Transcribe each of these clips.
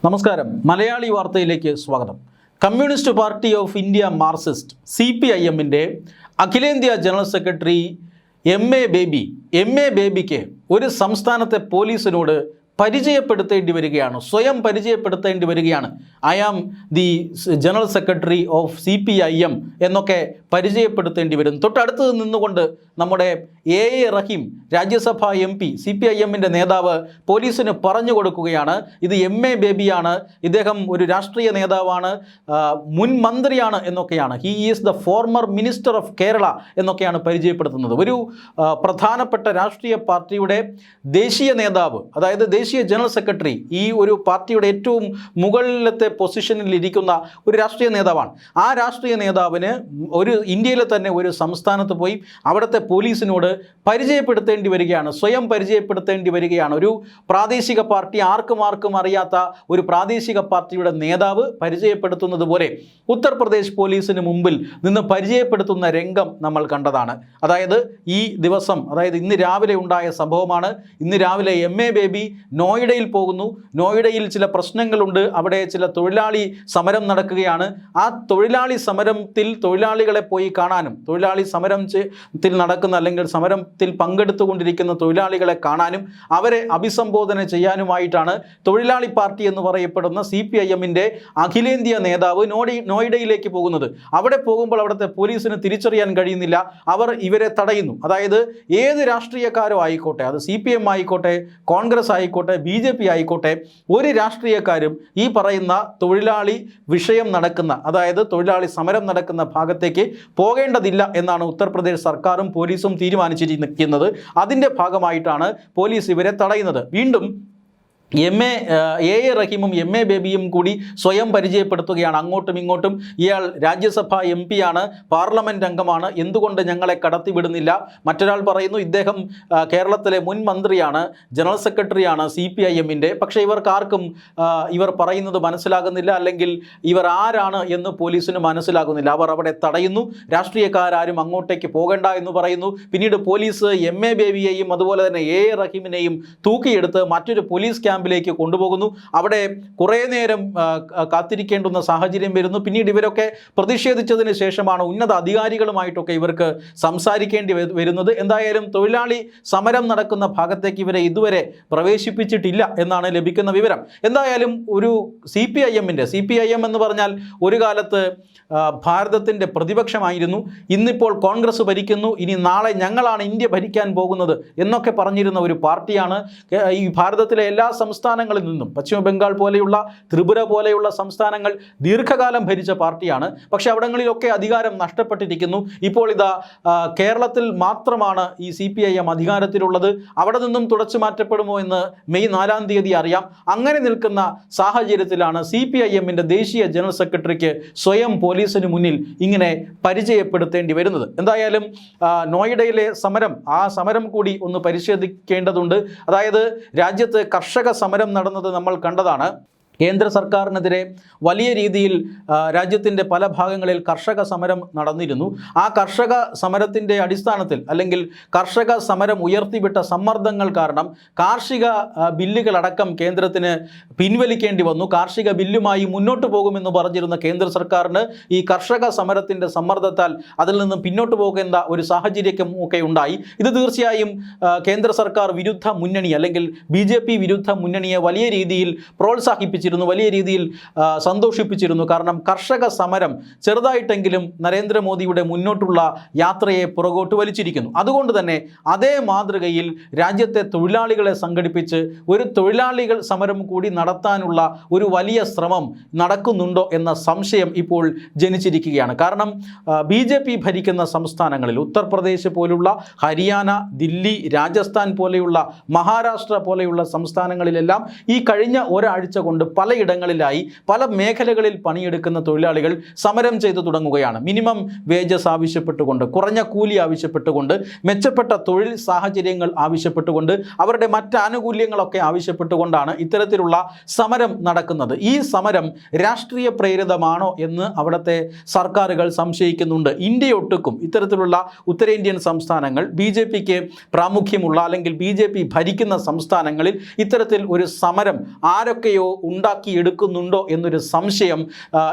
നമസ്കാരം. മലയാളി വാർത്തയിലേക്ക് സ്വാഗതം. Communist Party of India Marxist CPIMൻ്റെ അഖിലേന്ത്യാ ജനറൽ സെക്രട്ടറി എം എ ബേബിക്ക് ഒരു സംസ്ഥാനത്തെ പോലീസിനോട് പരിചയപ്പെടുത്തേണ്ടി വരികയാണ്, സ്വയം പരിചയപ്പെടുത്തേണ്ടി വരികയാണ്. I am the general secretary of CPIM എന്നൊക്കെ പരിചയപ്പെടുത്തേണ്ടി വരും. തൊട്ടടുത്ത് നിന്നുകൊണ്ട് നമ്മുടെ A റഹീം രാജ്യസഭാ MP CPIMൻ്റെ നേതാവ് പോലീസിന് പറഞ്ഞു കൊടുക്കുകയാണ്, ഇത് MA ബേബിയാണ്, ഇദ്ദേഹം ഒരു രാഷ്ട്രീയ നേതാവാണ്, മുൻ മന്ത്രിയാണ് എന്നൊക്കെയാണ്. He is the former minister of Kerala എന്നൊക്കെയാണ് പരിചയപ്പെടുത്തുന്നത്. ഒരു പ്രധാനപ്പെട്ട രാഷ്ട്രീയ പാർട്ടിയുടെ ദേശീയ നേതാവ്, അതായത് ദേശീയ ജനറൽ സെക്രട്ടറി, ഈ ഒരു പാർട്ടിയുടെ ഏറ്റവും മുകളിലത്തെ പൊസിഷനിൽ ഇരിക്കുന്ന ഒരു രാഷ്ട്രീയ നേതാവാണ്. ആ രാഷ്ട്രീയ നേതാവിന് ഇന്ത്യയിലെ തന്നെ ഒരു സംസ്ഥാനത്ത് പോയി അവിടുത്തെ പോലീസിനോട് പരിചയപ്പെടുത്തേണ്ടി വരികയാണ്, സ്വയം പരിചയപ്പെടുത്തേണ്ടി വരികയാണ്. ഒരു പ്രാദേശിക പാർട്ടി, ആർക്കും അറിയാത്ത ഒരു പ്രാദേശിക പാർട്ടിയുടെ നേതാവ് പരിചയപ്പെടുത്തുന്നത് പോലെ ഉത്തർപ്രദേശ് പോലീസിന് മുമ്പിൽ നിന്ന് പരിചയപ്പെടുത്തുന്ന രംഗം നമ്മൾ കണ്ടതാണ്. അതായത് ഈ ദിവസം, അതായത് ഇന്ന് രാവിലെ ഉണ്ടായ സംഭവമാണ്. ഇന്ന് രാവിലെ MA ബേബി നോയിഡയിൽ പോകുന്നു. നോയിഡയിൽ ചില പ്രശ്നങ്ങളുണ്ട്, അവിടെ ചില തൊഴിലാളി സമരം നടക്കുകയാണ്. ആ തൊഴിലാളി സമരത്തിൽ തൊഴിലാളികളെ പോയി കാണാനും, തൊഴിലാളി സമരത്തിൽ നടക്കുന്ന അല്ലെങ്കിൽ സമരത്തിൽ പങ്കെടുത്തുകൊണ്ടിരിക്കുന്ന തൊഴിലാളികളെ കാണാനും അവരെ അഭിസംബോധന ചെയ്യാനുമായിട്ടാണ് തൊഴിലാളി പാർട്ടി എന്ന് പറയപ്പെടുന്ന CPIMൻ്റെ അഖിലേന്ത്യാ നേതാവ് നോയിഡയിലേക്ക് പോകുന്നത്. അവിടെ പോകുമ്പോൾ അവിടുത്തെ പോലീസിന് തിരിച്ചറിയാൻ കഴിയുന്നില്ല, അവർ ഇവരെ തടയുന്നു. അതായത് ഏത് രാഷ്ട്രീയക്കാരോ ആയിക്കോട്ടെ, അത് CPM ആയിക്കോട്ടെ, കോൺഗ്രസ് ആയിക്കോട്ടെ, BJP ആയിക്കോട്ടെ, ഒരു രാഷ്ട്രീയക്കാരും ഈ പറയുന്ന തൊഴിലാളി വിഷയം നടക്കുന്ന, അതായത് തൊഴിലാളി സമരം നടക്കുന്ന ഭാഗത്തേക്ക് പോകേണ്ടതില്ല എന്നാണ് ഉത്തർപ്രദേശ് സർക്കാരും പോലീസും തീരുമാനിച്ചിരിക്കുന്നത്. അതിൻ്റെ ഭാഗമായിട്ടാണ് പോലീസ് ഇവരെ തടയുന്നത്. വീണ്ടും A റഹീമും MA ബേബിയും കൂടി സ്വയം പരിചയപ്പെടുത്തുകയാണ് അങ്ങോട്ടും ഇങ്ങോട്ടും. ഇയാൾ രാജ്യസഭാ MP ആണ്, പാർലമെൻറ്റ് അംഗമാണ്, എന്തുകൊണ്ട് ഞങ്ങളെ കടത്തിവിടുന്നില്ല? മറ്റൊരാൾ പറയുന്നു ഇദ്ദേഹം കേരളത്തിലെ മുൻ മന്ത്രിയാണ്, ജനറൽ സെക്രട്ടറിയാണ് CPIMൻ്റെ. പക്ഷേ ഇവർക്കാർക്കും ഇവർ പറയുന്നത് മനസ്സിലാകുന്നില്ല, അല്ലെങ്കിൽ ഇവർ ആരാണ് എന്ന് പോലീസിന് മനസ്സിലാകുന്നില്ല. അവർ അവിടെ തടയുന്നു. രാഷ്ട്രീയക്കാരും അങ്ങോട്ടേക്ക് പോകണ്ട എന്ന് പറയുന്നു. പിന്നീട് പോലീസ് MA ബേബിയെയും അതുപോലെ തന്നെ A റഹീമിനെയും തൂക്കിയെടുത്ത് മറ്റൊരു പോലീസ് ക്യാമ്പിലേക്ക് കൊണ്ടുപോകുന്നു. അവിടെ കുറേ നേരം കാത്തിരിക്കേണ്ടുന്ന സാഹചര്യം വരുന്നു. പിന്നീട് ഇവരൊക്കെ പ്രതിഷേധിച്ചതിന് ശേഷമാണ് ഉന്നത അധികാരികളുമായിട്ടൊക്കെ ഇവർക്ക് സംസാരിക്കേണ്ടി വരുന്നത്. എന്തായാലും തൊഴിലാളി സമരം നടക്കുന്ന ഭാഗത്തേക്ക് ഇവരെ ഇതുവരെ പ്രവേശിപ്പിച്ചിട്ടില്ല എന്നാണ് ലഭിക്കുന്ന വിവരം. എന്തായാലും ഒരു CPIM എന്ന് പറഞ്ഞാൽ ഒരു കാലത്ത് ഭാരതത്തിൻ്റെ പ്രതിപക്ഷമായിരുന്നു. ഇന്നിപ്പോൾ കോൺഗ്രസ് ഭരിക്കുന്നു, ഇനി നാളെ ഞങ്ങളാണ് ഇന്ത്യ ഭരിക്കാൻ പോകുന്നത് എന്നൊക്കെ പറഞ്ഞിരുന്ന ഒരു പാർട്ടിയാണ്. ഈ ഭാരതത്തിലെ എല്ലാ സംസ്ഥാനങ്ങളിൽ നിന്നും, പശ്ചിമ ബംഗാൾ പോലെയുള്ള, ത്രിപുര പോലെയുള്ള സംസ്ഥാനങ്ങൾ ദീർഘകാലം ഭരിച്ച പാർട്ടിയാണ്. പക്ഷേ അവിടങ്ങളിലൊക്കെ അധികാരം നഷ്ടപ്പെട്ടിരിക്കുന്നു. ഇപ്പോൾ ഇതാ കേരളത്തിൽ മാത്രമാണ് ഈ CPIM അധികാരത്തിലുള്ളത്. അവിടെ നിന്നും തുടച്ചു മാറ്റപ്പെടുമോ എന്ന് മെയ് 4-ാം തീയതി അറിയാം. അങ്ങനെ നിൽക്കുന്ന സാഹചര്യത്തിലാണ് CPIMൻ്റെ ദേശീയ ജനറൽ സെക്രട്ടറിക്ക് സ്വയം പോലീസിന് മുന്നിൽ ഇങ്ങനെ പരിചയപ്പെടുത്തേണ്ടി വരുന്നത്. എന്തായാലും നോയിഡയിലെ സമരം, ആ സമരം കൂടി ഒന്ന് പരിശോധിക്കേണ്ടതുണ്ട്. അതായത് രാജ്യത്ത് കർഷക സമരം നടന്നത് നമ്മൾ കണ്ടതാണ്. കേന്ദ്ര സർക്കാരിനെതിരെ വലിയ രീതിയിൽ രാജ്യത്തിൻ്റെ പല ഭാഗങ്ങളിൽ കർഷക സമരം നടന്നിരുന്നു. ആ കർഷക സമരത്തിൻ്റെ അടിസ്ഥാനത്തിൽ, അല്ലെങ്കിൽ കർഷക സമരം ഉയർത്തിവിട്ട സമ്മർദ്ദങ്ങൾ കാരണം കാർഷിക ബില്ലുകളടക്കം കേന്ദ്രത്തിന് പിൻവലിക്കേണ്ടി വന്നു. കാർഷിക ബില്ലുമായി മുന്നോട്ട് പോകുമെന്ന് പറഞ്ഞിരുന്ന കേന്ദ്ര സർക്കാരിന് ഈ കർഷക സമരത്തിൻ്റെ സമ്മർദ്ദത്താൽ അതിൽ നിന്നും പിന്നോട്ട് പോകേണ്ട ഒരു സാഹചര്യമൊക്കെ ഉണ്ടായി. ഇത് തീർച്ചയായും കേന്ദ്ര സർക്കാർ വിരുദ്ധ മുന്നണി, അല്ലെങ്കിൽ BJP വിരുദ്ധ മുന്നണിയെ വലിയ രീതിയിൽ പ്രോത്സാഹിപ്പിച്ചു, വലിയ രീതിയിൽ സന്തോഷിപ്പിച്ചിരുന്നു. കാരണം കർഷക സമരം ചെറുതായിട്ടെങ്കിലും നരേന്ദ്രമോദിയുടെ മുന്നോട്ടുള്ള യാത്രയെ പുറകോട്ട് വലിച്ചിരിക്കുന്നു. അതുകൊണ്ട് തന്നെ അതേ മാതൃകയിൽ രാജ്യത്തെ തൊഴിലാളികളെ സംഘടിപ്പിച്ച് ഒരു തൊഴിലാളികൾ സമരം കൂടി നടത്താനുള്ള ഒരു വലിയ ശ്രമം നടക്കുന്നുണ്ടോ എന്ന സംശയം ഇപ്പോൾ ജനിച്ചിരിക്കുകയാണ്. കാരണം BJP ഭരിക്കുന്ന സംസ്ഥാനങ്ങളിൽ, ഉത്തർപ്രദേശ് പോലുള്ള, ഹരിയാന, ദില്ലി, രാജസ്ഥാൻ പോലെയുള്ള, മഹാരാഷ്ട്ര പോലെയുള്ള സംസ്ഥാനങ്ങളിലെല്ലാം ഈ കഴിഞ്ഞ ഒരാഴ്ച കൊണ്ട് പലയിടങ്ങളിലായി പല മേഖലകളിൽ പണിയെടുക്കുന്ന തൊഴിലാളികൾ സമരം ചെയ്തു തുടങ്ങുകയാണ്. മിനിമം വേജസ് ആവശ്യപ്പെട്ടുകൊണ്ട്, കുറഞ്ഞ കൂലി ആവശ്യപ്പെട്ടുകൊണ്ട്, മെച്ചപ്പെട്ട തൊഴിൽ സാഹചര്യങ്ങൾ ആവശ്യപ്പെട്ടുകൊണ്ട്, അവരുടെ മറ്റ് ആനുകൂല്യങ്ങളൊക്കെ ആവശ്യപ്പെട്ടുകൊണ്ടാണ് ഇത്തരത്തിലുള്ള സമരം നടക്കുന്നത്. ഈ സമരം രാഷ്ട്രീയ പ്രേരിതമാണോ എന്ന് അവിടുത്തെ സർക്കാരുകൾ സംശയിക്കുന്നുണ്ട്. ഇന്ത്യയൊട്ടുക്കും ഇത്തരത്തിലുള്ള ഉത്തരേന്ത്യൻ സംസ്ഥാനങ്ങൾ, BJPക്ക് പ്രാമുഖ്യമുള്ള അല്ലെങ്കിൽ BJP ഭരിക്കുന്ന സംസ്ഥാനങ്ങളിൽ ഇത്തരത്തിൽ ഒരു സമരം ആരൊക്കെയോ ഉണ്ടാക്കിയെടുക്കുന്നുണ്ടോ എന്നൊരു സംശയം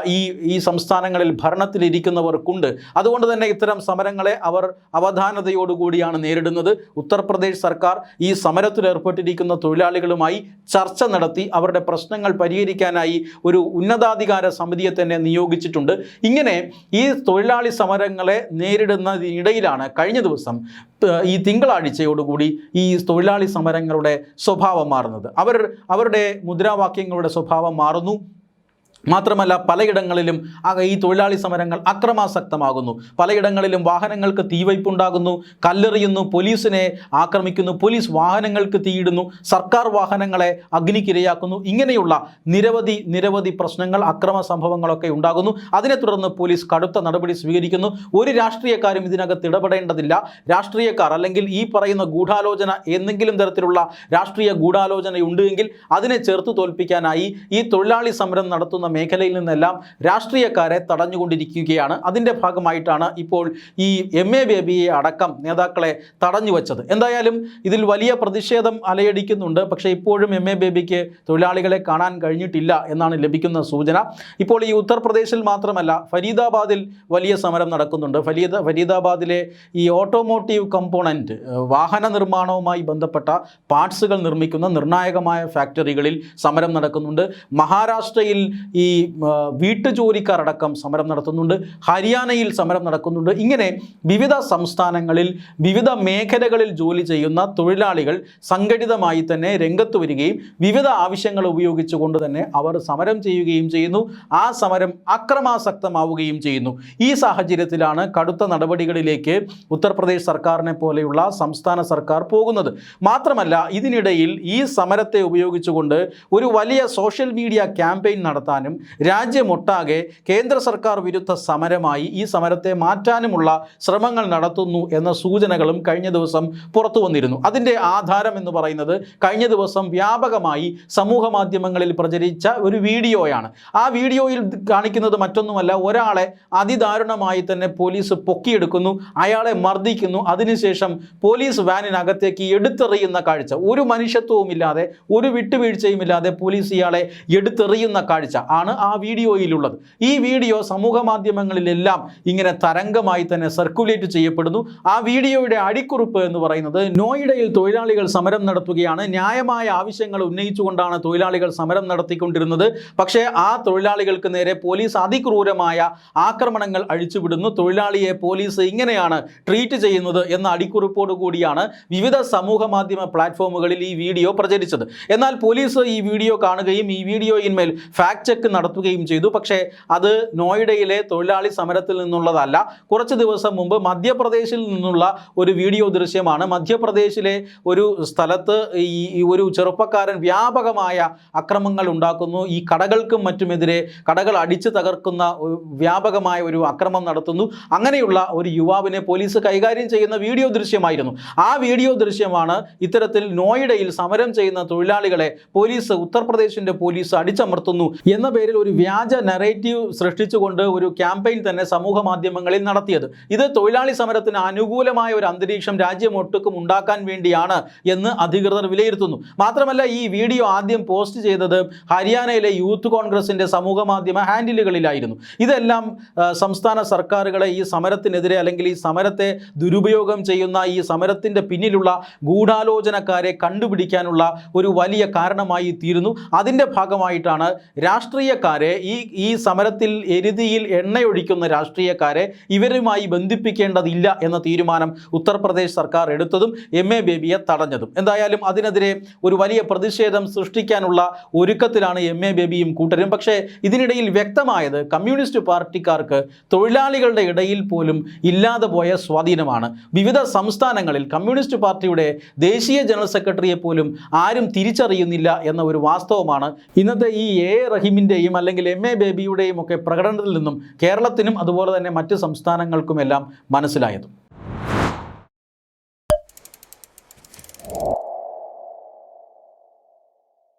ഈ സംസ്ഥാനങ്ങളിൽ ഭരണത്തിലിരിക്കുന്നവർക്കുണ്ട്. അതുകൊണ്ട് തന്നെ ഇത്തരം സമരങ്ങളെ അവർ അവധാനതയോടുകൂടിയാണ് നേരിടുന്നത്. ഉത്തർപ്രദേശ് സർക്കാർ ഈ സമരത്തിലേർപ്പെട്ടിരിക്കുന്ന തൊഴിലാളികളുമായി ചർച്ച നടത്തി അവരുടെ പ്രശ്നങ്ങൾ പരിഹരിക്കാനായി ഒരു ഉന്നതാധികാര സമിതിയെ തന്നെ നിയോഗിച്ചിട്ടുണ്ട്. ഇങ്ങനെ ഈ തൊഴിലാളി സമരങ്ങളെ നേരിടുന്നതിനിടയിലാണ് കഴിഞ്ഞ ദിവസം ഈ തിങ്കളാഴ്ചയോടുകൂടി ഈ തൊഴിലാളി സമരങ്ങളുടെ സ്വഭാവം മാറുന്നത്. അവരുടെ മുദ്രാവാക്യങ്ങളുടെ സ്വഭാവം മാറുന്നു. മാത്രമല്ല പലയിടങ്ങളിലും ഈ തൊഴിലാളി സമരങ്ങൾ അക്രമാസക്തമാകുന്നു. പലയിടങ്ങളിലും വാഹനങ്ങൾക്ക് തീവയ്പുണ്ടാകുന്നു, കല്ലെറിയുന്നു, പോലീസിനെ ആക്രമിക്കുന്നു, പോലീസ് വാഹനങ്ങൾക്ക് തീയിടുന്നു, സർക്കാർ വാഹനങ്ങളെ അഗ്നിക്കിരയാക്കുന്നു. ഇങ്ങനെയുള്ള നിരവധി പ്രശ്നങ്ങൾ, അക്രമ സംഭവങ്ങളൊക്കെ ഉണ്ടാകുന്നു. അതിനെ തുടർന്ന് പോലീസ് കടുത്ത നടപടി സ്വീകരിക്കുന്നു. ഒരു രാഷ്ട്രീയക്കാരും ഇതിനകത്ത് ഇടപെടേണ്ടതില്ല. രാഷ്ട്രീയക്കാർ അല്ലെങ്കിൽ ഈ പറയുന്ന ഗൂഢാലോചന എന്തെങ്കിലും തരത്തിലുള്ള രാഷ്ട്രീയ ഗൂഢാലോചനയുണ്ടെങ്കിൽ അതിനെ ചെറുത്തു തോൽപ്പിക്കാനായി ഈ തൊഴിലാളി സമരം നടത്തുന്ന മേഖലയിൽ നിന്നെല്ലാം രാഷ്ട്രീയക്കാരെ തടഞ്ഞുകൊണ്ടിരിക്കുകയാണ്. അതിൻ്റെ ഭാഗമായിട്ടാണ് ഇപ്പോൾ ഈ MA ബേബിയെ അടക്കം നേതാക്കളെ തടഞ്ഞു വച്ചത്. എന്തായാലും ഇതിൽ വലിയ പ്രതിഷേധം അലയടിക്കുന്നുണ്ട്. പക്ഷേ ഇപ്പോഴും MA ബേബിക്ക് തൊഴിലാളികളെ കാണാൻ കഴിഞ്ഞിട്ടില്ല എന്നാണ് ലഭിക്കുന്ന സൂചന. ഇപ്പോൾ ഈ ഉത്തർപ്രദേശിൽ മാത്രമല്ല ഫരീദാബാദിൽ വലിയ സമരം നടക്കുന്നുണ്ട്. ഫരീദാബാദിലെ ഈ ഓട്ടോമോട്ടീവ് കമ്പോണൻറ്റ് വാഹന നിർമ്മാണവുമായി ബന്ധപ്പെട്ട പാർട്സുകൾ നിർമ്മിക്കുന്ന നിർണായകമായ ഫാക്ടറികളിൽ സമരം നടക്കുന്നുണ്ട്. മഹാരാഷ്ട്രയിൽ ഈ വീട്ടുജോലിക്കാരടക്കം സമരം നടത്തുന്നുണ്ട്. ഹരിയാനയിൽ സമരം നടക്കുന്നുണ്ട്. ഇങ്ങനെ വിവിധ സംസ്ഥാനങ്ങളിൽ വിവിധ മേഖലകളിൽ ജോലി ചെയ്യുന്ന തൊഴിലാളികൾ സംഘടിതമായി തന്നെ രംഗത്ത് വരികയും വിവിധ ആവശ്യങ്ങൾ ഉപയോഗിച്ചുകൊണ്ട് തന്നെ അവർ സമരം ചെയ്യുകയും ചെയ്യുന്നു. ആ സമരം അക്രമാസക്തമാവുകയും ചെയ്യുന്നു. ഈ സാഹചര്യത്തിലാണ് കടുത്ത നടപടികളിലേക്ക് ഉത്തർപ്രദേശ് സർക്കാരിനെ പോലെയുള്ള സംസ്ഥാന സർക്കാർ പോകുന്നത്. മാത്രമല്ല ഇതിനിടയിൽ ഈ സമരത്തെ ഉപയോഗിച്ചുകൊണ്ട് ഒരു വലിയ സോഷ്യൽ മീഡിയ ക്യാമ്പയിൻ നടത്താനും രാജ്യമൊട്ടാകെ കേന്ദ്ര സർക്കാർ വിരുദ്ധ സമരമായി ഈ സമരത്തെ മാറ്റാനുമുള്ള ശ്രമങ്ങൾ നടത്തുന്നു എന്ന സൂചനകളും കഴിഞ്ഞ ദിവസം പുറത്തു വന്നിരുന്നു. അതിൻ്റെ ആധാരം എന്ന് പറയുന്നത് കഴിഞ്ഞ ദിവസം വ്യാപകമായി സമൂഹ മാധ്യമങ്ങളിൽ പ്രചരിച്ച ഒരു വീഡിയോയാണ്. ആ വീഡിയോയിൽ കാണിക്കുന്നത് മറ്റൊന്നുമല്ല, ഒരാളെ അതിദാരുണമായി തന്നെ പോലീസ് പൊക്കിയെടുക്കുന്നു, അയാളെ മർദ്ദിക്കുന്നു, അതിനുശേഷം പോലീസ് വാനിനകത്തേക്ക് എടുത്തെറിയുന്ന കാഴ്ച. ഒരു മനുഷ്യത്വവുമില്ലാതെ ഒരു വിട്ടുവീഴ്ചയുമില്ലാതെ പോലീസ് ഇയാളെ എടുത്തെറിയുന്ന കാഴ്ച ആണ് ആ വീഡിയോയിലുള്ളത്. ഈ വീഡിയോ സമൂഹ മാധ്യമങ്ങളിലെല്ലാം ഇങ്ങനെ തരംഗമായി തന്നെ സർക്കുലേറ്റ് ചെയ്യപ്പെടുന്നു. ആ വീഡിയോയുടെ അടിക്കുറിപ്പ് എന്ന് പറയുന്നത് നോയിഡയിൽ തൊഴിലാളികൾ സമരം നടത്തുകയാണ്. ന്യായമായ ആവശ്യങ്ങൾ ഉന്നയിച്ചുകൊണ്ടാണ് തൊഴിലാളികൾ സമരം നടത്തിക്കൊണ്ടിരുന്നത്. പക്ഷേ ആ തൊഴിലാളികൾക്ക് നേരെ പോലീസ് അതിക്രൂരമായ ആക്രമണങ്ങൾ അഴിച്ചുവിടുന്നു. തൊഴിലാളിയെ പോലീസ് ഇങ്ങനെയാണ് ട്രീറ്റ് ചെയ്യുന്നത് എന്ന അടിക്കുറിപ്പോടു കൂടിയാണ് വിവിധ സമൂഹ മാധ്യമ പ്ലാറ്റ്ഫോമുകളിൽ ഈ വീഡിയോ പ്രചരിച്ചത്. എന്നാൽ പോലീസ് ഈ വീഡിയോ കാണുകയും ഈ വീഡിയോയിന്മേൽ ഫാക്ട് ചെക്ക് നടത്തുകയും ചെയ്തു. പക്ഷേ അത് നോയിഡയിലെ തൊഴിലാളി സമരത്തിൽ നിന്നുള്ളതല്ല. കുറച്ച് ദിവസം മുമ്പ് മധ്യപ്രദേശിൽ നിന്നുള്ള ഒരു വീഡിയോ ദൃശ്യമാണ്. മധ്യപ്രദേശിലെ ഒരു സ്ഥലത്ത് ഈ ഒരു ചെറുപ്പക്കാരൻ വ്യാപകമായ അക്രമങ്ങൾ ഉണ്ടാക്കുന്നു. ഈ കടകൾക്കും മറ്റുമെതിരെ കടകൾ അടിച്ചു തകർക്കുന്ന വ്യാപകമായ ഒരു അക്രമം നടത്തുന്നു. അങ്ങനെയുള്ള ഒരു യുവാവിനെ പോലീസ് കൈകാര്യം ചെയ്യുന്ന വീഡിയോ ദൃശ്യമായിരുന്നു. ആ വീഡിയോ ദൃശ്യമാണ് ഇത്തരത്തിൽ നോയിഡയിൽ സമരം ചെയ്യുന്ന തൊഴിലാളികളെ ഉത്തർപ്രദേശിൻ്റെ പോലീസ് അടിച്ചമർത്തുന്നു എന്ന പേരിൽ ഒരു വ്യാജ നറേറ്റീവ് സൃഷ്ടിച്ചുകൊണ്ട് ഒരു ക്യാമ്പയിൻ തന്നെ സമൂഹ മാധ്യമങ്ങളിൽ നടത്തിയത്. ഇത് തൊഴിലാളി സമരത്തിന് അനുകൂലമായ ഒരു അന്തരീക്ഷം രാജ്യമൊട്ടുക്കും ഉണ്ടാക്കാൻ വേണ്ടിയാണ് എന്ന് അധികൃതർ വിലയിരുത്തുന്നു. മാത്രമല്ല ഈ വീഡിയോ ആദ്യം പോസ്റ്റ് ചെയ്തത് ഹരിയാനയിലെ യൂത്ത് കോൺഗ്രസിൻ്റെ സമൂഹ മാധ്യമ ഹാൻഡിലുകളിലായിരുന്നു. ഇതെല്ലാം സംസ്ഥാന സർക്കാരുകളെ ഈ സമരത്തിനെതിരെ അല്ലെങ്കിൽ ഈ സമരത്തെ ദുരുപയോഗം ചെയ്യുന്ന ഈ സമരത്തിൻ്റെ പിന്നിലുള്ള ഗൂഢാലോചനക്കാരെ കണ്ടുപിടിക്കാനുള്ള ഒരു വലിയ കാരണമായി തീരുന്നു. അതിൻ്റെ ഭാഗമായിട്ടാണ് രാഷ്ട്രീയക്കാരെ ഈ സമരത്തിൽ എരുതിയിൽ എണ്ണയൊഴിക്കുന്ന രാഷ്ട്രീയക്കാരെ ഇവരുമായി ബന്ധിപ്പിക്കേണ്ടതില്ല എന്ന തീരുമാനം ഉത്തർപ്രദേശ് സർക്കാർ എടുത്തതും MA ബേബിയെ തടഞ്ഞതും. എന്തായാലും അതിനെതിരെ ഒരു വലിയ പ്രതിഷേധം സൃഷ്ടിക്കാനുള്ള ഒരുക്കത്തിലാണ് MA ബേബിയും കൂട്ടരും. പക്ഷേ ഇതിനിടയിൽ വ്യക്തമായത് കമ്മ്യൂണിസ്റ്റ് പാർട്ടിക്കാർക്ക് തൊഴിലാളികളുടെ ഇടയിൽ പോലും ഇല്ലാതെ പോയ സ്വാധീനമാണ്. വിവിധ സംസ്ഥാനങ്ങളിൽ കമ്മ്യൂണിസ്റ്റ് പാർട്ടിയുടെ ദേശീയ ജനറൽ സെക്രട്ടറിയെ പോലും ആരും തിരിച്ചറിയുന്നില്ല എന്ന ഒരു വാസ്തവമാണ് ഇന്നത്തെ ഈ റഹീമിൻ്റെയും അല്ലെങ്കിൽ MA ബേബിയുടെയും ഒക്കെ പ്രകടനത്തിൽ നിന്നും കേരളത്തിനും അതുപോലെ തന്നെ മറ്റ് സംസ്ഥാനങ്ങൾക്കുമെല്ലാം മനസ്സിലായത്.